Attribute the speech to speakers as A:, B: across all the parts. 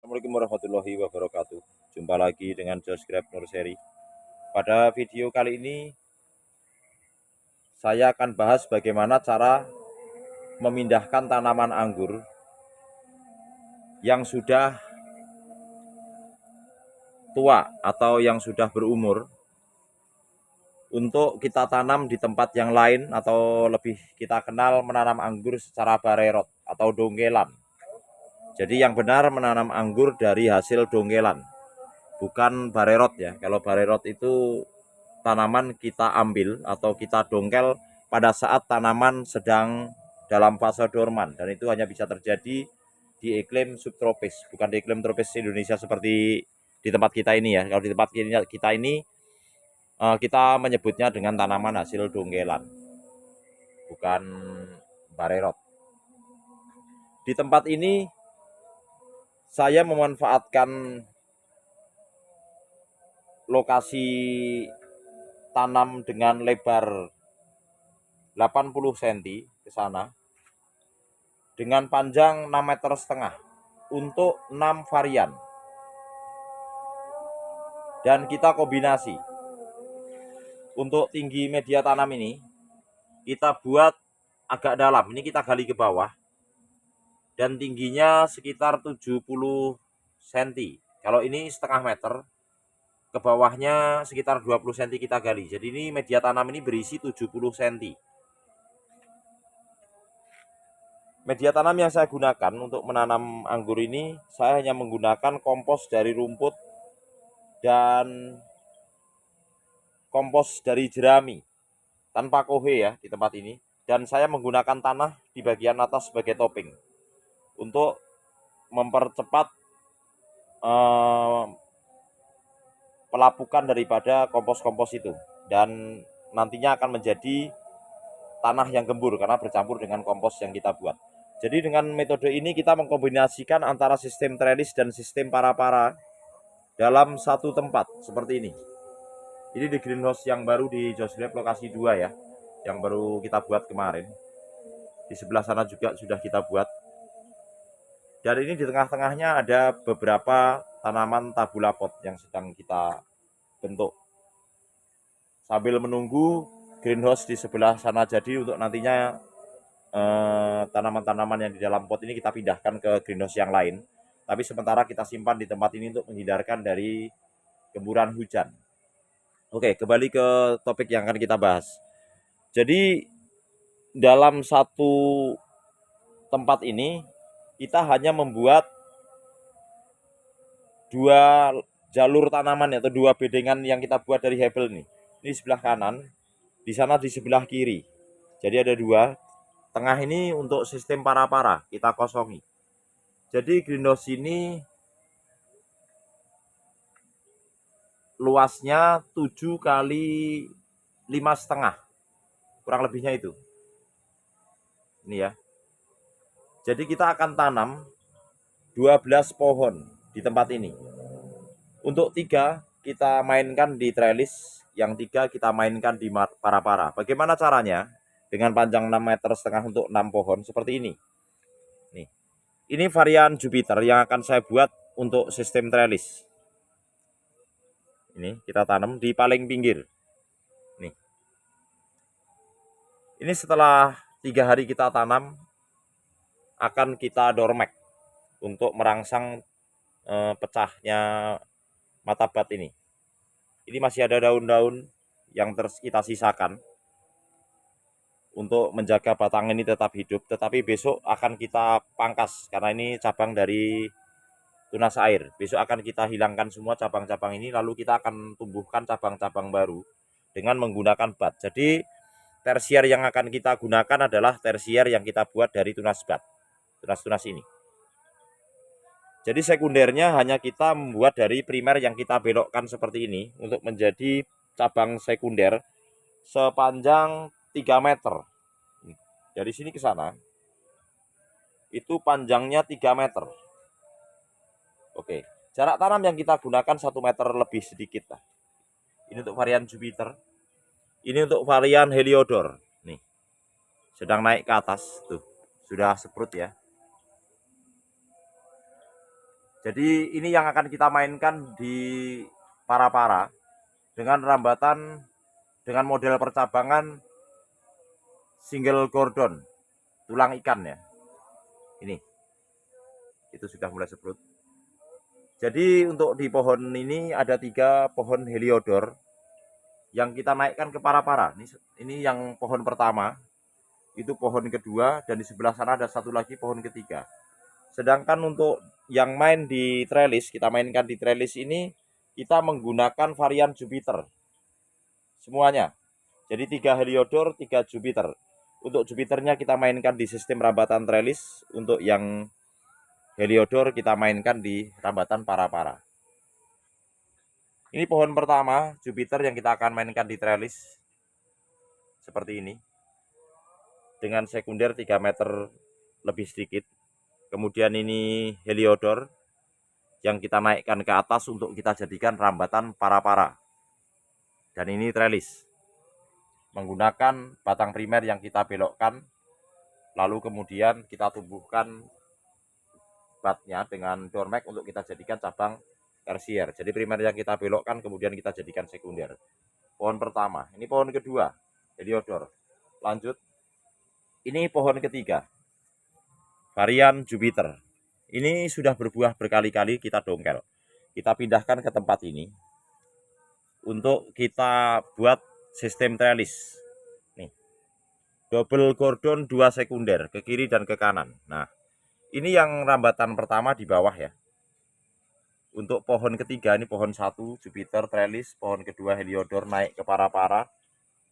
A: Assalamualaikum warahmatullahi wabarakatuh. Jumpa lagi dengan Josgrab Nurseri. Pada video kali ini saya akan bahas bagaimana cara memindahkan tanaman anggur yang sudah tua atau yang sudah berumur untuk kita tanam di tempat yang lain, atau lebih kita kenal menanam anggur secara barerot atau dongkelan. Jadi yang benar menanam anggur dari hasil dongkelan, bukan barerot ya. Kalau barerot itu tanaman kita ambil atau kita dongkel pada saat tanaman sedang dalam fase dorman, dan itu hanya bisa terjadi di iklim subtropis, bukan di iklim tropis Indonesia seperti di tempat kita ini ya. Kalau di tempat kita ini kita menyebutnya dengan tanaman hasil dongkelan, bukan barerot. Di tempat ini saya memanfaatkan lokasi tanam dengan lebar 80 cm ke sana dengan panjang 6,5 meter untuk 6 varian, dan kita kombinasi. Untuk tinggi media tanam ini kita buat agak dalam, ini kita gali ke bawah, dan tingginya sekitar 70 cm. Kalau ini setengah meter, ke bawahnya sekitar 20 cm kita gali. Jadi ini media tanam ini berisi 70 cm. Media tanam yang saya gunakan untuk menanam anggur ini, saya hanya menggunakan kompos dari rumput dan kompos dari jerami tanpa kohe ya di tempat ini. Dan saya menggunakan tanah di bagian atas sebagai topping untuk mempercepat pelapukan daripada kompos-kompos itu, dan nantinya akan menjadi tanah yang gembur karena bercampur dengan kompos yang kita buat. Jadi dengan metode ini kita mengkombinasikan antara sistem trellis dan sistem para-para dalam satu tempat seperti ini. Ini di greenhouse yang baru di Josgrab lokasi 2 ya, yang baru kita buat kemarin. Di sebelah sana juga sudah kita buat. Dan ini di tengah-tengahnya ada beberapa tanaman tabula pot yang sedang kita bentuk. Sambil menunggu greenhouse di sebelah sana jadi, untuk nantinya tanaman-tanaman yang di dalam pot ini kita pindahkan ke greenhouse yang lain. Tapi sementara kita simpan di tempat ini untuk menghindarkan dari gemburan hujan. Oke, kembali ke topik yang akan kita bahas. Jadi dalam satu tempat ini kita hanya membuat 2 jalur tanaman atau 2 bedengan yang kita buat dari hebel nih. Ini sebelah kanan, di sana di sebelah kiri. Jadi ada 2. Tengah ini untuk sistem para-para kita kosongi. Jadi greenhouse ini luasnya 7 kali 5,5, kurang lebihnya itu. Ini ya. Jadi kita akan tanam 12 pohon di tempat ini. Untuk 3 kita mainkan di trellis, yang 3 kita mainkan di para-para. Bagaimana caranya? Dengan panjang 6,5 meter untuk 6 pohon seperti ini. Nih. Ini varian Jupiter yang akan saya buat untuk sistem trellis. Ini kita tanam di paling pinggir. Nih. Ini setelah 3 hari kita tanam, akan kita dormek untuk merangsang pecahnya mata bat ini. Ini masih ada daun-daun yang kita sisakan untuk menjaga batang ini tetap hidup, tetapi besok akan kita pangkas karena ini cabang dari tunas air. Besok akan kita hilangkan semua cabang-cabang ini, lalu kita akan tumbuhkan cabang-cabang baru dengan menggunakan bat. Jadi tersier yang akan kita gunakan adalah tersier yang kita buat dari tunas bat, tunas-tunas ini. Jadi sekundernya hanya kita membuat dari primer yang kita belokkan seperti ini untuk menjadi cabang sekunder sepanjang 3 meter. Dari sini ke sana itu panjangnya 3 meter. Oke, jarak tanam yang kita gunakan 1 meter lebih sedikit lah. Ini untuk varian Jupiter. Ini untuk varian Heliodor. Nih, sedang naik ke atas tuh, sudah seprut ya. Jadi ini yang akan kita mainkan di para-para dengan rambatan dengan model percabangan single gordon, tulang ikan ya. Ini, itu sudah mulai seprut. Jadi untuk di pohon ini ada 3 pohon heliodor yang kita naikkan ke para-para. Ini yang pohon pertama, itu pohon kedua, dan di sebelah sana ada satu lagi pohon ketiga. Sedangkan untuk yang main di trellis, kita mainkan di trellis ini, kita menggunakan varian Jupiter. Semuanya. Jadi 3 heliodor, 3 Jupiter. Untuk Jupiternya kita mainkan di sistem rambatan trellis. Untuk yang heliodor kita mainkan di rambatan para-para. Ini pohon pertama, Jupiter, yang kita akan mainkan di trellis. Seperti ini. Dengan sekunder 3 meter lebih sedikit. Kemudian ini heliodor yang kita naikkan ke atas untuk kita jadikan rambatan para-para. Dan ini trellis. Menggunakan batang primer yang kita belokkan. Lalu kemudian kita tumbuhkan batnya dengan dormek untuk kita jadikan cabang tersier. Jadi primer yang kita belokkan kemudian kita jadikan sekunder. Pohon pertama. Ini pohon kedua, heliodor. Lanjut. Ini pohon ketiga, varian Jupiter. Ini sudah berbuah berkali-kali kita dongkel. Kita pindahkan ke tempat ini untuk kita buat sistem trellis. Nih, double gordon 2 sekunder ke kiri dan ke kanan. Nah, ini yang rambatan pertama di bawah ya. Untuk pohon ketiga, ini pohon 1 Jupiter trellis, pohon kedua heliodor naik ke para-para,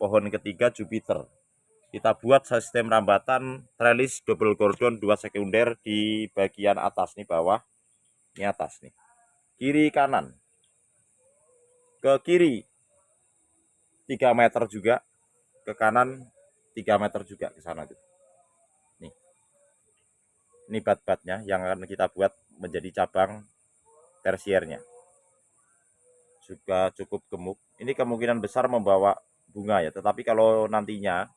A: pohon ketiga Jupiter. Kita buat sistem rambatan trellis double gordon 2 sekunder di bagian atas nih, bawah, ini atas nih. Kiri kanan. Ke kiri 3 meter juga, ke kanan 3 meter juga ke sana tuh. Nih. Ini bat-batnya yang akan kita buat menjadi cabang tersiernya. Juga cukup gemuk. Ini kemungkinan besar membawa bunga ya, tetapi kalau nantinya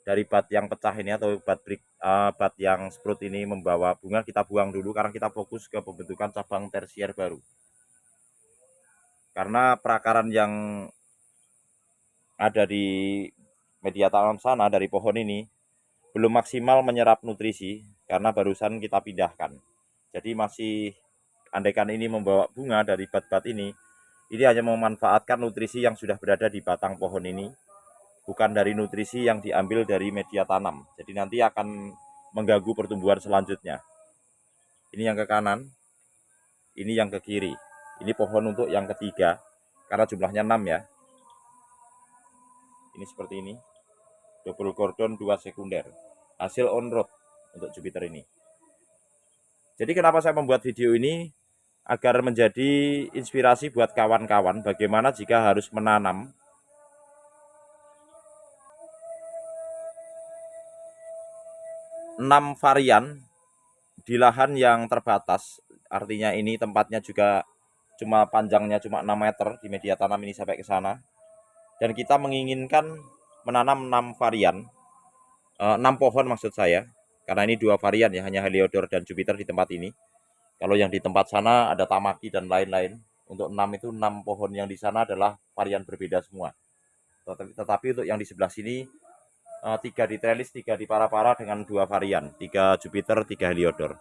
A: dari bat yang pecah ini atau bat yang sprout ini membawa bunga, kita buang dulu karena kita fokus ke pembentukan cabang tersier baru. Karena perakaran yang ada di media tanam sana dari pohon ini belum maksimal menyerap nutrisi karena barusan kita pindahkan. Jadi masih, andaikan ini membawa bunga dari bat-bat ini hanya memanfaatkan nutrisi yang sudah berada di batang pohon ini, bukan dari nutrisi yang diambil dari media tanam. Jadi nanti akan mengganggu pertumbuhan selanjutnya. Ini yang ke kanan, ini yang ke kiri. Ini pohon untuk yang ketiga, karena jumlahnya 6 ya. Ini seperti ini, double gordon 2 sekunder. Hasil on road untuk Jupiter ini. Jadi kenapa saya membuat video ini? Agar menjadi inspirasi buat kawan-kawan bagaimana jika harus menanam enam varian di lahan yang terbatas. Artinya ini tempatnya juga cuma panjangnya cuma 6 meter di media tanam ini sampai ke sana. Dan kita menginginkan menanam 6 varian, 6 pohon maksud saya. Karena ini 2 varian ya, hanya heliodor dan Jupiter di tempat ini. Kalau yang di tempat sana ada tamaki dan lain-lain. Untuk 6 itu 6 pohon yang di sana adalah varian berbeda semua. Tetapi untuk yang di sebelah sini 3 di trellis, 3 di para-para dengan 2 varian, 3 Jupiter, 3 heliodor.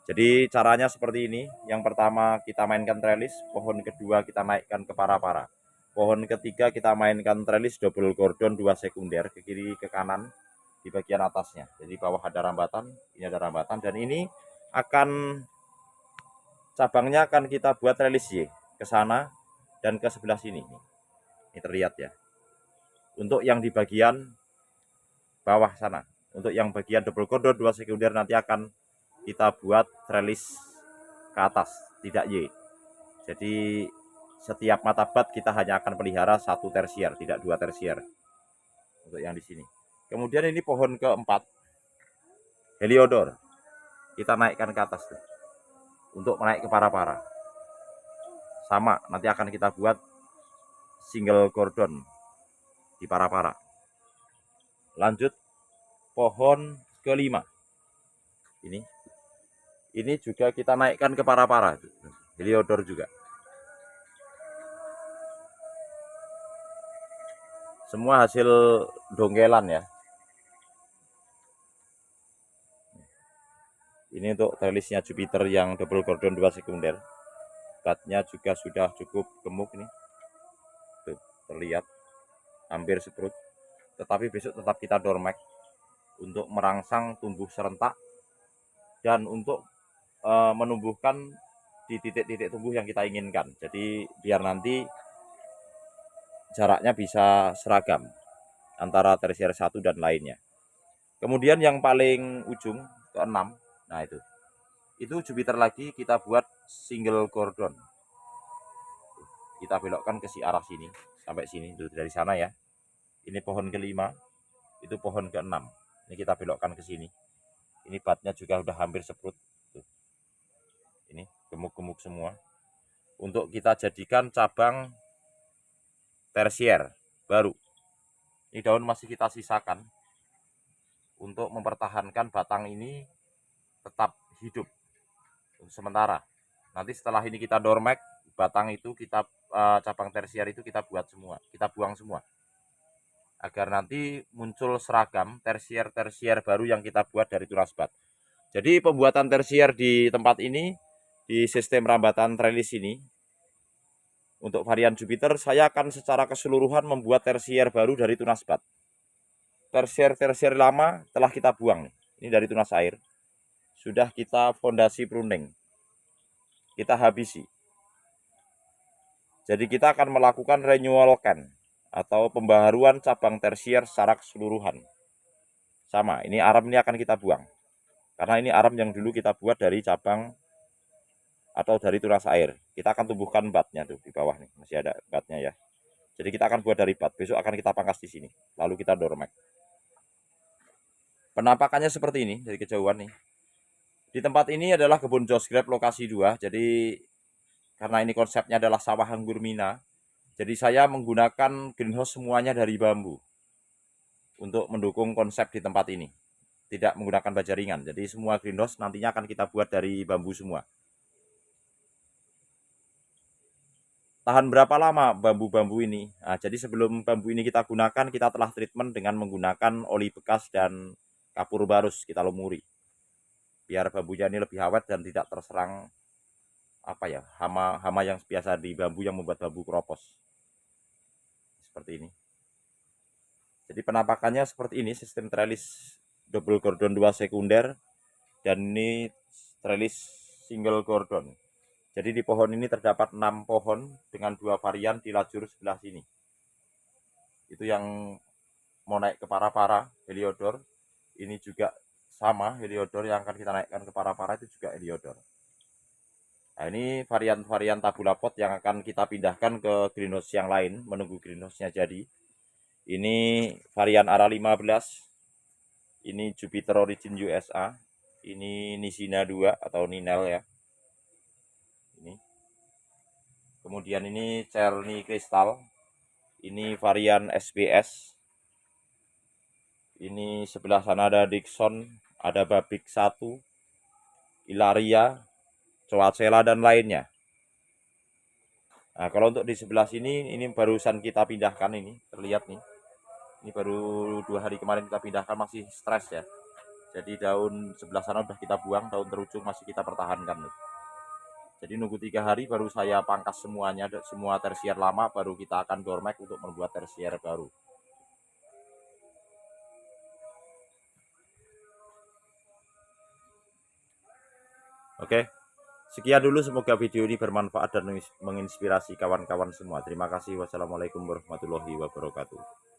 A: Jadi caranya seperti ini. Yang pertama kita mainkan trellis, pohon kedua kita naikkan ke para-para. Pohon ketiga kita mainkan trellis double gordon 2 sekunder ke kiri ke kanan di bagian atasnya. Jadi bawah ada rambatan, ini ada rambatan, dan ini akan cabangnya akan kita buat trellis Y ke sana dan ke sebelah sini. Ini terlihat ya. Untuk yang di bagian bawah sana, untuk yang bagian double gordon 2 sekunder nanti akan kita buat trellis ke atas, tidak Y. Jadi setiap mata bat kita hanya akan pelihara 1 tersier, tidak 2 tersier. Untuk yang di sini. Kemudian ini pohon keempat, heliodor. Kita naikkan ke atas tuh, untuk naik ke para-para. Sama, nanti akan kita buat single gordon di para-para. Lanjut pohon kelima. Ini juga kita naikkan ke para-para, Heliodor juga. Semua hasil dongkelan ya. Ini untuk trellisnya Jupiter yang double gordon 2 sekunder. Batnya juga sudah cukup gemuk nih. Tuh, terlihat hampir seperut. Tetapi besok tetap kita dormek untuk merangsang tumbuh serentak dan untuk menumbuhkan di titik-titik tumbuh yang kita inginkan. Jadi biar nanti jaraknya bisa seragam antara tersier 1 dan lainnya. Kemudian yang paling ujung ke-6, nah itu Jupiter lagi kita buat single gordon. Kita belokkan ke arah sini sampai sini, itu dari sana ya. Ini pohon ke-5, itu pohon ke-6. Ini kita belokkan ke sini. Ini batnya juga udah hampir seprut. Tuh. Ini gemuk-gemuk semua. Untuk kita jadikan cabang tersier baru. Ini daun masih kita sisakan untuk mempertahankan batang ini tetap hidup untuk sementara. Nanti setelah ini kita dormek, batang itu kita cabang tersier itu kita buat semua, kita buang semua. Agar nanti muncul seragam tersier-tersier baru yang kita buat dari tunas bat. Jadi pembuatan tersier di tempat ini, di sistem rambatan trellis ini, untuk varian Jupiter, saya akan secara keseluruhan membuat tersier baru dari tunas bat. Tersier-tersier lama telah kita buang. Ini dari tunas air. Sudah kita fondasi pruning. Kita habisi. Jadi kita akan melakukan renewal can atau pembaharuan cabang tersier secara keseluruhan. Sama, ini aram ini akan kita buang. Karena ini aram yang dulu kita buat dari cabang atau dari tunas air. Kita akan tumbuhkan batnya tuh di bawah nih, masih ada batnya ya. Jadi kita akan buat dari bat. Besok akan kita pangkas di sini. Lalu kita dormek. Penampakannya seperti ini dari kejauhan nih. Di tempat ini adalah kebun josgrap lokasi 2. Jadi karena ini konsepnya adalah sawah anggur mina, jadi saya menggunakan greenhouse semuanya dari bambu untuk mendukung konsep di tempat ini. Tidak menggunakan baja ringan. Jadi semua greenhouse nantinya akan kita buat dari bambu semua. Tahan berapa lama bambu-bambu ini? Nah, jadi sebelum bambu ini kita gunakan, kita telah treatment dengan menggunakan oli bekas dan kapur barus, kita lumuri. Biar bambunya ini lebih awet dan tidak terserang hama yang biasa di bambu yang membuat bambu keropos. Seperti ini. Jadi penampakannya seperti ini, sistem trellis double gordon 2 sekunder dan ini trellis single gordon. Jadi di pohon ini terdapat 6 pohon dengan 2 varian di lajur sebelah sini. Itu yang mau naik ke para-para Heliodor. Ini juga sama Heliodor yang akan kita naikkan ke para-para, itu juga Heliodor. Nah, ini varian-varian tabula pot yang akan kita pindahkan ke greenhouse yang lain, menunggu greenhouse-nya jadi. Ini varian ARA 15. Ini Jupiter Origin USA. Ini Nisina 2 atau Ninel ya. Ini. Kemudian ini Cerny Crystal. Ini varian SBS. Ini sebelah sana ada Dixon, ada Babik 1, Ilaria, Coacella dan lainnya. Nah, kalau untuk di sebelah sini, ini barusan kita pindahkan, ini terlihat nih. Ini baru 2 hari kemarin kita pindahkan, masih stres ya. Jadi daun sebelah sana udah kita buang, daun terujung masih kita pertahankan nih. Jadi nunggu 3 hari baru saya pangkas semuanya, semua tersier lama, baru kita akan dormek untuk membuat tersier baru. Oke, sekian dulu, semoga video ini bermanfaat dan menginspirasi kawan-kawan semua. Terima kasih. Wassalamualaikum warahmatullahi wabarakatuh.